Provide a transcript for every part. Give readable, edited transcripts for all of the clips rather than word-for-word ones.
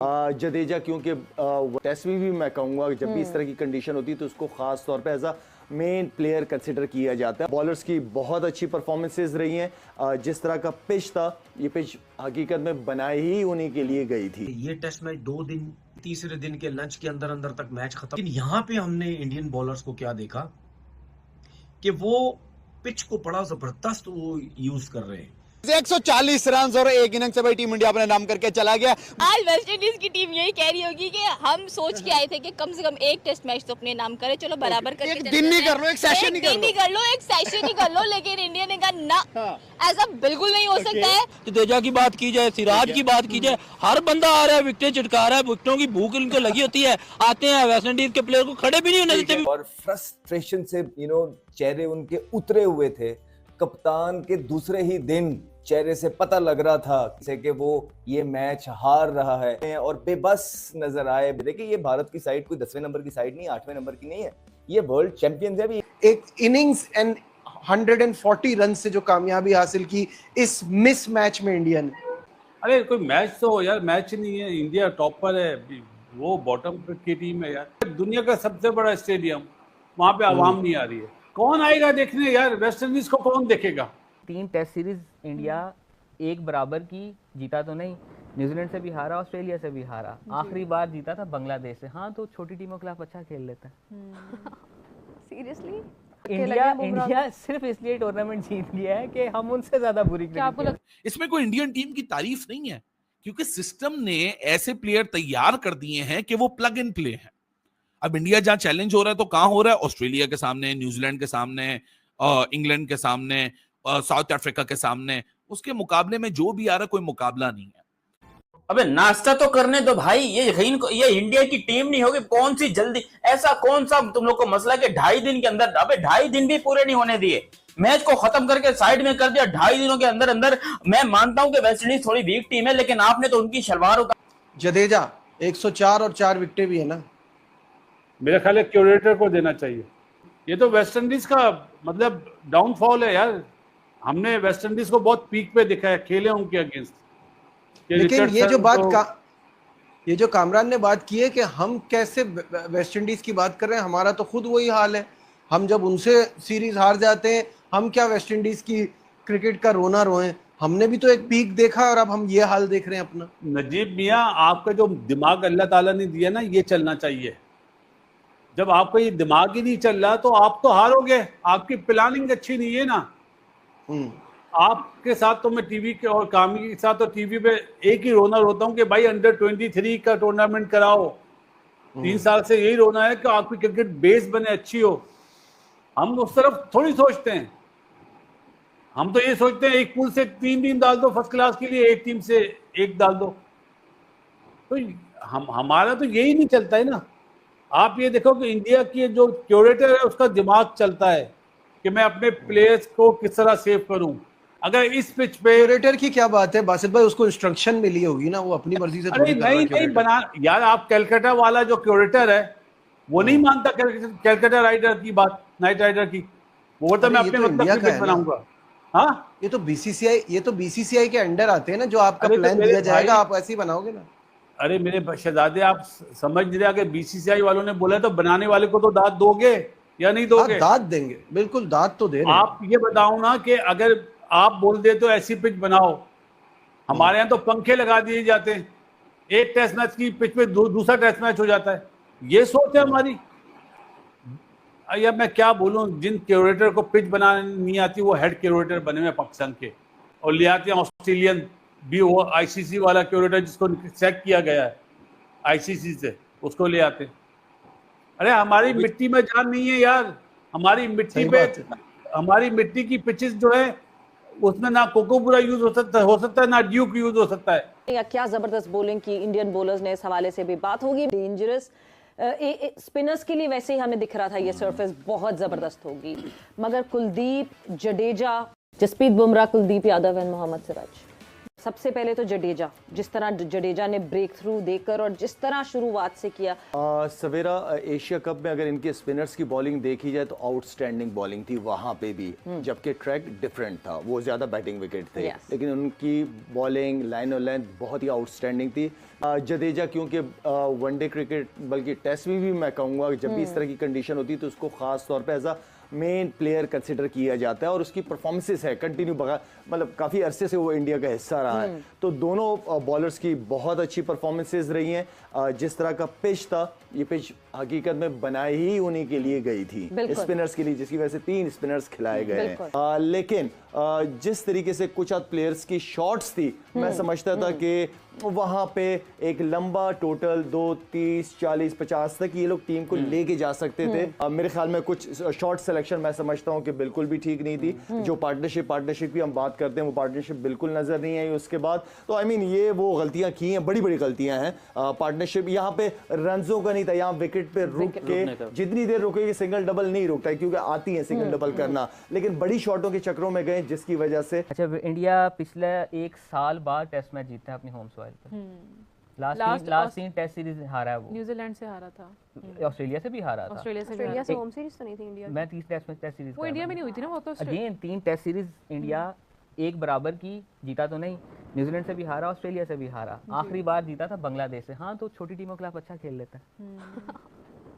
जडेजा, क्योंकि टेस्ट में भी मैं कहूँगा जब भी इस तरह की कंडीशन होती है तो उसको खास तौर पे as a main player consider किया जाता है। बॉलर्स की बहुत अच्छी परफॉर्मेंसेज रही हैं। जिस तरह का पिच था, ये पिच हकीकत में बनाई ही उन्हीं के लिए गई थी। ये टेस्ट मैच 2 दिन, तीसरे दिन के लंच के अंदर अंदर तक मैच खत्म। लेकिन यहाँ पे हमने इंडियन बॉलर्स को क्या देखा कि वो पिच को बड़ा जबरदस्त वो यूज कर रहे हैं। 140 रन और एक इनिंग से भाई टीम इंडिया अपने नाम करके चला गया। आज वेस्ट इंडीज की टीम यही कह रही होगी कि हम सोच के आए थे कि कम से कम एक टेस्ट मैच तो अपने नाम करे, चलो बराबर करके एक दिन नहीं कर लो, एक सेशन ही कर लो, एक सेशन ही कर लो। लेकिन इंडिया ने कहा ना, ऐसा बिल्कुल नहीं हो सकता है। जडेजा की बात की जाए, सिराज की बात की जाए, हर बंदा आ रहा है, विकेटें चिटका रहा है, विकेटों की भूख इनको लगी होती है, आते हैं वेस्ट इंडीज के प्लेयर को खड़े भी नहीं होने देते। और फ्रस्ट्रेशन से चेहरे उनके उतरे हुए थे। कप्तान के दूसरे ही दिन चेहरे से पता लग रहा था कि वो ये मैच हार रहा है और बेबस नजर आए। देखिए, ये भारत की साइड कोई 10वें नंबर की साइड नहीं, 8वें नंबर की नहीं है, ये वर्ल्ड चैंपियंस है अभी। एक इनिंग्स एंड 140 रन से जो कामयाबी हासिल की इस मिस मैच में इंडिया ने। अरे कोई मैच तो हो यार, मैच नहीं है, इंडिया टॉप पर है, वो बॉटम की टीम है यार। दुनिया का सबसे बड़ा स्टेडियम, वहां पे आवाम नहीं आ रही है, कौन आएगा देखने यार? वेस्ट इंडीज को कौन देखेगा? 3 टेस्ट सीरीज इंडिया एक बराबर की, जीता तो नहीं, न्यूजीलैंड से भी हारा, ऑस्ट्रेलिया से भी हारा, आखिरी बार जीता था बांग्लादेश से। हाँ, तो छोटी टीमों के खिलाफ अच्छा खेल लेता है। सीरियसली इंडिया सिर्फ इसलिए टूर्नामेंट जीत लिया है कि हम उनसे ज्यादा बुरी क्रिकेट। इसमें कोई इंडियन टीम की तारीफ नहीं है, क्योंकि सिस्टम ने ऐसे प्लेयर तैयार कर दिए हैं कि वो प्लग इन प्ले हैं। अब इंडिया जहां चैलेंज हो रहा है तो कहां हो रहा है? ऑस्ट्रेलिया के सामने, न्यूजीलैंड के सामने, इंग्लैंड के सामने, साउथ अफ्रीका के सामने। उसके मुकाबले में जो भी आ रहा है कोई मुकाबला नहीं है। अबे नाश्ता तो करने दो भाई, ये इंडिया की टीम नहीं होगी, कौन सी जल्दी, ऐसा कौन सा तुम लोग को मसला कि 2.5 दिन के अंदर, अबे 2.5 दिन भी पूरे नहीं होने दिए, मैच को खत्म करके साइड में कर दिया 2.5 दिनों के अंदर अंदर। मैं मानता हूं कि वेस्ट इंडीज थोड़ी वीक टीम है, लेकिन आपने तो उनकी शलवार उतार। जडेजा 104 और 4 विकेटें भी है ना। मेरा ख्याल है क्यूरेटर को देना चाहिए। ये तो वेस्ट इंडीज का मतलब डाउनफॉल है यार। हमने वेस्ट इंडीज को बहुत पीक पे दिखा है, खेले उनके अगेंस्ट। लेकिन ये जो कामरान ने बात की है कि हम कैसे वेस्ट इंडीज की बात कर रहे हैं, हमारा तो खुद वही हाल है। हम जब उनसे सीरीज हार जाते हैं, हम क्या वेस्ट इंडीज की क्रिकेट का रोना रोए? हमने भी तो एक पीक देखा और अब हम ये हाल देख रहे हैं अपना। नजीब मियां, आपका जो दिमाग अल्लाह ताला ने दिया ना, ये चलना चाहिए। जब आपका ये दिमाग ही नहीं चल रहा तो आप तो हारोगे। आपकी प्लानिंग अच्छी नहीं है ना। आपके साथ तो मैं टीवी के और कामी के साथ तो टीवी पे एक ही रोना रोता हूँ कि भाई अंडर 23 का टूर्नामेंट कराओ। 3 साल से यही रोना है कि आपकी क्रिकेट बेस बने, अच्छी हो। हम उस तरफ थोड़ी सोचते हैं। हम तो ये सोचते हैं एक पूल से 3 टीम डाल दो फर्स्ट क्लास के लिए, एक टीम से एक डाल दो। तो हमारा तो यही नहीं चलता है ना। आप ये देखो कि इंडिया की जो क्यूरेटर है उसका दिमाग चलता है कि मैं अपने प्लेयर्स को किस तरह सेव करूं। अगर इस पिच पे क्यूरेटर की क्या बात है बासित भाई, उसको इंस्ट्रक्शन मिली होगी ना, वो अपनी मर्जी से अरे नहीं बना यार। आप कैलकाटा वाला जो क्यूरेटर है वो नहीं मानता कैलकाटा राइडर की बात, नाइट राइडर की। वो तो मैं अपने मतलब की पिच बनाऊंगा। हाँ, ये तो बीसीसीआई के अंडर आते हैं ना, जो आपका प्लान दिया जाएगा आप ऐसे ही बनाओगे ना। अरे मेरे शहजादे, आप समझ नहीं रहे। अगर बीसीसीआई वालों ने बोला तो बनाने वाले को तो दाद दोगे या नहीं दोगे? दाद देंगे, बिल्कुल दाद तो दे रहे हैं। आप ये बताओ ना कि अगर आप बोल दे तो ऐसी पिच बनाओ। हमारे यहाँ तो पंखे लगा दिए जाते हैं, एक टेस्ट मैच की पिच पे दूसरा टेस्ट मैच हो जाता है। ये सोच है हमारी। या मैं क्या बोलूं, जिन क्यूरेटर को पिच बनाने नहीं आती वो हेड क्यूरेटर बने हुए पाकिस्तान के, और ले आते हैं ऑस्ट्रेलियन भी, वो आईसीसी वाला क्यूरेटर जिसको चेक किया गया है आईसीसी से, उसको ले आते हैं। अरे हमारी मिट्टी में जान नहीं है यार। हमारी मिट्टी पे, हमारी मिट्टी की पिचेस जो है उसमें ना कोकोपुरा यूज हो सकता है ना ड्यूक यूज हो सकता है। या क्या जबरदस्त बॉलिंग की इंडियन बॉलर्स ने, इस हवाले से भी बात होगी। डेंजरस स्पिनर्स के लिए वैसे ही हमें दिख रहा था ये सरफेस बहुत जबरदस्त होगी, मगर कुलदीप, जडेजा, जसप्रीत बुमराह, कुलदीप यादव एंड मोहम्मद सिराज सबसे पहले तो जडेजा, जिस तरह जडेजा ने ब्रेक थ्रू देकर और जिस तरह शुरुआत से किया। सवेरा, एशिया कप में अगर इनके स्पिनर्स की बॉलिंग देखी जाए तो आउटस्टैंडिंग बॉलिंग थी वहां पे भी, जबकि ट्रैक डिफरेंट था, वो ज्यादा बैटिंग विकेट थे, लेकिन उनकी बॉलिंग लाइन और लेंथ बहुत ही आउटस्टैंडिंग थी। जडेजा क्योंकि वनडे क्रिकेट बल्कि टेस्ट में भी मैं कहूँगा जब भी इस तरह की कंडीशन होती है तो उसको खास तौर पे as a main player consider किया जाता है, और उसकी परफॉर्मेंसेस है कंटिन्यू मतलब काफ़ी अरसे से वो इंडिया का हिस्सा रहा है। तो दोनों बॉलर्स की बहुत अच्छी परफॉर्मेंसेस रही हैं। जिस तरह का पिच था, ये पिच हकीकत में बनाई ही उन्हीं के लिए गई थी, स्पिनर्स के लिए, जिसकी वजह से 3 स्पिनर्स खिलाए गए हैं। लेकिन जिस तरीके से कुछ प्लेयर्स की शॉट्स थी, मैं समझता था कि वहां पे एक लंबा टोटल 2, 30, 40, 50 तक ये लोग टीम को लेके जा सकते थे। मेरे ख्याल में कुछ शॉट सिलेक्शन मैं समझता हूं कि बिल्कुल भी ठीक नहीं थी। जो पार्टनरशिप की हम बात करते हैं वो पार्टनरशिप बिल्कुल नजर नहीं आई उसके बाद। तो आई मीन ये वो गलतियां की हैं, बड़ी बड़ी गलतियां हैं। पार्टनरशिप यहाँ पे रनों का नहीं था, यहाँ विकेट पे रुक के जितनी देर रुकेगी सिंगल डबल नहीं रुकता है, क्योंकि आती है सिंगल डबल करना, लेकिन बड़ी शॉटों के चक्रों में गए जिसकी वजह से। अच्छा, इंडिया पिछले 1 साल बाद टेस्ट मैच जीता है अपनी होम सॉइल पर। लास्ट 3 टेस्ट सीरीज हारा है वो, न्यूजीलैंड से हारा था, ऑस्ट्रेलिया से भी हारा था। ऑस्ट्रेलिया से होम सीरीज तो नहीं थी इंडिया, मैं 30 टेस्ट सीरीज वो इंडिया में नहीं हुई थी ना, वो तो अगेन 3 टेस्ट सीरीज इंडिया एक बराबर की, जीता तो नहीं, न्यूजीलैंड से भी हारा, ऑस्ट्रेलिया से भी हारा, आखिरी बार जीता था बांग्लादेश से। हाँ, तो छोटी टीमों के खिलाफ अच्छा खेल लेता है।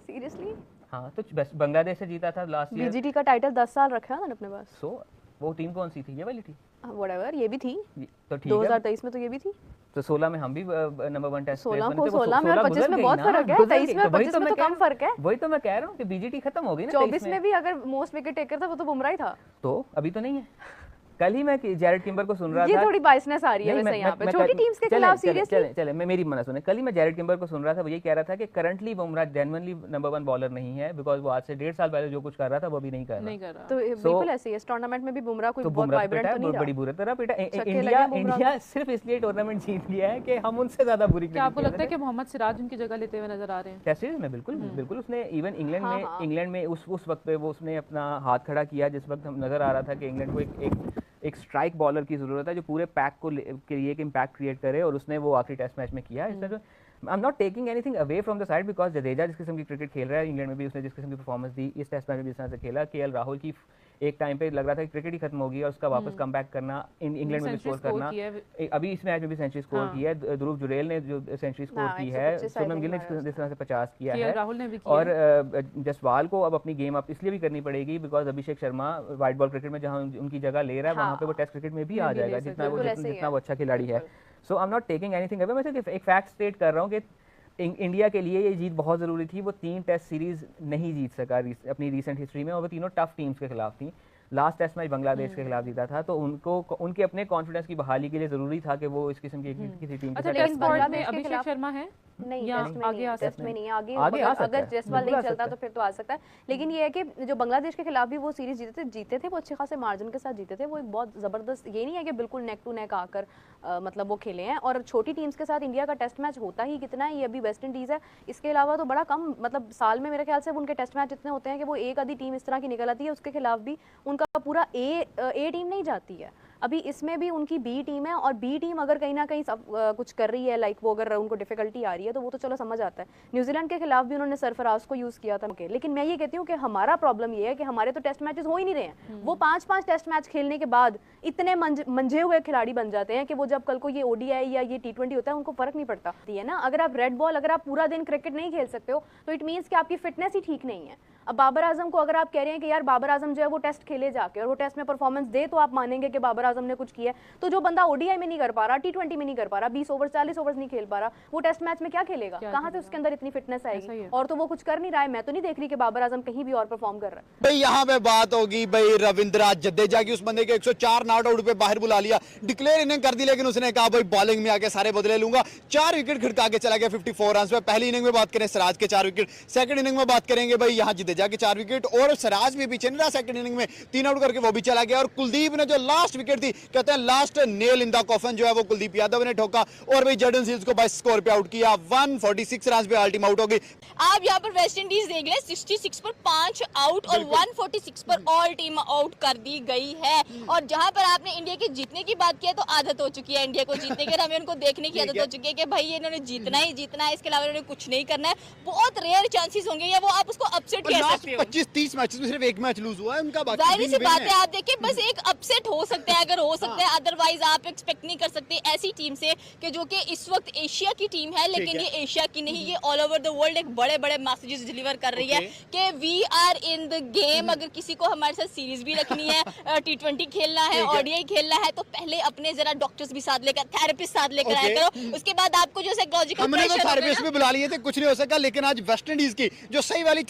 सीरियसली? हाँ, तो बस बांग्लादेश से जीता था लास्ट ईयर। बीजीटी का टाइटल 10 साल रखा है ना अपने पास। सो वो टीम कौन सी थी? ये वाली थी, व्हाटएवर, ये भी थी तो ठीक 2023 में, तो ये भी थी। तो 16 में हम भी नंबर 1 टेस्ट 16 में और 25 में बहुत फर्क है, 23 में और 25 में तो कम फर्क है। वही तो मैं कह रहा हूँ कि बीजीटी खत्म हो गई ना। 24 में भी अगर मोस्ट विकेट टेकर था वो तो बुमराह ही था, तो अभी तो नहीं है। कल ही मैं जैरेड किम्बर को सुन रहा था, ये थोड़ी बायसनेस आ रही है वैसे यहाँ पे छोटी टीम्स के खिलाफ। सीरियसली चले मैं मेरी मना सुने, कल ही मैं जैरेड किम्बर को सुन रहा था, वो ये कह रहा था कि currently Bumrah genuinely number 1 bowler नहीं है, बिकॉज वो आज से 1.5 साल पहले जो कुछ कर रहा था वो अभी नहीं कर रहा। तो बिल्कुल ऐसे ही इस टूर्नामेंट में भी बुमराह कोई बहुत वाइब्रेंट तो नहीं रहा, बड़ी बुरी तरह बेटा। इंडिया सिर्फ इसलिए टूर्नामेंट जीत लिया है कि हम उनसे ज्यादा बुरी। क्या आपको लगता है कि मोहम्मद सिराज उनकी जगह लेते हुए नजर आ रहे हैं टेस्ट सीरीज में? बिल्कुल उसने इवन इंग्लैंड में उस वक्त पे वो उसने अपना हाथ खड़ा किया जिस वक्त हम नजर आ रहा था कि इंग्लैंड को एक स्ट्राइक बॉलर की जरूरत है जो पूरे पैक को के लिए एक इम्पैक्ट क्रिएट करे, और उसने वो आखिरी टेस्ट मैच में किया। इसलिए आई am not taking anything away from the side, because Jadeja जिस किस्म की क्रिकेट खेल रहा है, इंग्लैंड में भी उसने जिस किस्म की परफॉर्मेंस दी, इस टेस्ट मैच में जिस तरह से खेला, केएल राहुल की एक टाइम पे लग रहा था कि क्रिकेट ही खत्म होगी और उसका वापस कम बैक करना, इंग्लैंड में भी स्कोर करना, अभी इस मैच में भी सेंचुरी स्कोर की है, ध्रुव जुरेल ने जो सेंचुरी स्कोर की है, शुभमन गिल ने जिस तरह से 50 किया है, और जसवाल को अब अपनी गेम अप इसलिए भी करनी पड़ेगी because Abhishek Sharma white ball cricket में जहां उनकी जगह ले रहा है वहां पे वो टेस्ट क्रिकेट में भी आ जाएगा जितना वो अच्छा खिलाड़ी है। So I am not taking anything away, मैं सिर्फ एक फैक्ट स्टेट कर रहा हूँ कि इंडिया के लिए ये जीत बहुत ज़रूरी थी। वो 3 टेस्ट सीरीज नहीं जीत सका अपनी रीसेंट हिस्ट्री में, और वो तीनों टफ टीम्स के खिलाफ थी। लास्ट टेस्ट मैच बांग्लादेश के खिलाफ जीता था, तो उनके अपने कॉन्फिडेंस की बहाली के लिए जरूरी था कि वो इस किस्म की किसी टीम के साथ। अभिषेक शर्मा है नहीं, टेस्ट में नहीं, आगे अगर जसवाल नहीं चलता तो फिर तो आ सकता है, लेकिन ये है कि जो बांग्लादेश के खिलाफ भी वो सीरीज जीते थे वो अच्छे खासे मार्जिन के साथ जीते थे। वो एक बहुत जबरदस्त, ये नहीं है कि बिल्कुल नेक टू नेक आकर मतलब वो खेले हैं। और छोटी टीम्स के साथ इंडिया का टेस्ट मैच होता ही कितना है, ये अभी वेस्ट इंडीज है, इसके अलावा तो बड़ा कम, मतलब साल में मेरे ख्याल से उनके टेस्ट मैच इतने होते हैं कि वो एक आधी टीम इस तरह की निकल आती है, उसके खिलाफ भी उनका पूरा ए टीम नहीं जाती है। अभी इसमें भी उनकी बी टीम है, और बी टीम अगर कहीं ना कहीं कुछ कर रही है, लाइक वो अगर उनको डिफिकल्टी आ रही है तो वो तो चलो समझ आता है। न्यूजीलैंड के खिलाफ भी उन्होंने सरफराज को यूज किया था, लेकिन मैं ये कहती हूँ कि हमारा प्रॉब्लम ये है कि हमारे तो टेस्ट मैचेस हो ही नहीं रहे हैं। वो 5-5 टेस्ट मैच खेलने के बाद इतने मंझे हुए खिलाड़ी बन जाते हैं कि वो जब कल को ये ओडीआई या ये T20 होता है उनको फर्क नहीं पड़ता है ना। अगर आप रेड बॉल, अगर आप पूरा दिन क्रिकेट नहीं खेल सकते हो तो इट मीन्स कि आपकी फिटनेस ही ठीक नहीं है। अब बाबर आजम को अगर आप कह रहे हैं कि यार बाबर आजम जो है वो टेस्ट खेले जाके और वो टेस्ट में परफॉर्मेंस दे, तो आप मानेंगे कि बाबर आजम ने कुछ किया। तो जो बंदा ओडीआई में नहीं कर पा रहा, T20 में नहीं कर पा रहा, 20 ओवर 40 ओवर्स नहीं खेल पा रहा, वो टेस्ट मैच में क्या खेलेगा? कहां से उसके अंदर इतनी फिटनेस आएगी? और तो वो कुछ कर नहीं रहा है। मैं तो नहीं देख रही कि बाबर आजम कहीं भी और परफॉर्म कर रहा है। भाई यहाँ पे बात होगी भाई रविंद्र जडेजा की, उस बंदे के 104 नॉट आउट पे बाहर बुला लिया, डिक्लेयर इनिंग कर दी, लेकिन उसने कहा भाई बॉलिंग में आके सारे बदले लूंगा। 4 विकेट खिड़का के चला गया 54 रन पे। पहली इनिंग में बात करें सिराज के 4 विकेट, सेकंड इनिंग में बात करेंगे भाई यहाँ जडेजा जाके 4 विकेट, और सिराज भी पीछे नहीं रहा सेकंड इनिंग में, 3 आउट करके वो भी चला गया। और कुलदीप ने जो लास्ट विकेट थी, कहते हैं last nail in the coffin जो है वो कुलदीप यादव ने ठोका, और भाई जॉर्डन सील्स को 22 स्कोर पे आउट किया। 146 रन पे ऑल टीम आउट हो गई। आप यहाँ पर वेस्ट इंडीज देख ले, 66 पर 5 आउट और 146 पर ऑल टीम आउट कर दी गई है। और जहां पर आपने इंडिया के जीतने की बात की है, तो आदत हो चुकी है इंडिया को जीतने की, हमें उनको देखने की आदत हो चुकी है कि भाई इन्होंने जीतना ही जीतना है, इसके अलावा इन्होंने कुछ नहीं करना है। बहुत रेयर चांसेस होंगे या वो आप उसको अपसेट कह सकते हो। 25-30 मैचेस में सिर्फ एक मैच लूज हुआ है उनका, जाहिर सी बात है, आप देखिए बस एक अपसेट हो सकता है अगर हो सकता है, अदरवाइज आप एक्सपेक्ट नहीं कर सकते ऐसी टीम से कि जो कि इस वक्त एशिया की टीम है, लेकिन ये एशिया की नहीं, ये ऑल ओवर द वर्ल्ड एक बड़े बड़े मैसेजेस डिलीवर कर रही है कि we are in the game. अगर किसी को हमारे साथ सीरीज भी रखनी है, T20 खेलना है, ODI खेलना है, तो पहले अपने जरा डॉक्टर्स भी साथ लेकर, थेरेपिस्ट साथ लेकर आया करो। उसके बाद आपको जो साइकोलॉजिकल हमने तो थेरेपिस्ट भी बुला लिए थे, कुछ नहीं हो सका। लेकिन आज वेस्ट इंडीज की जो सही वाली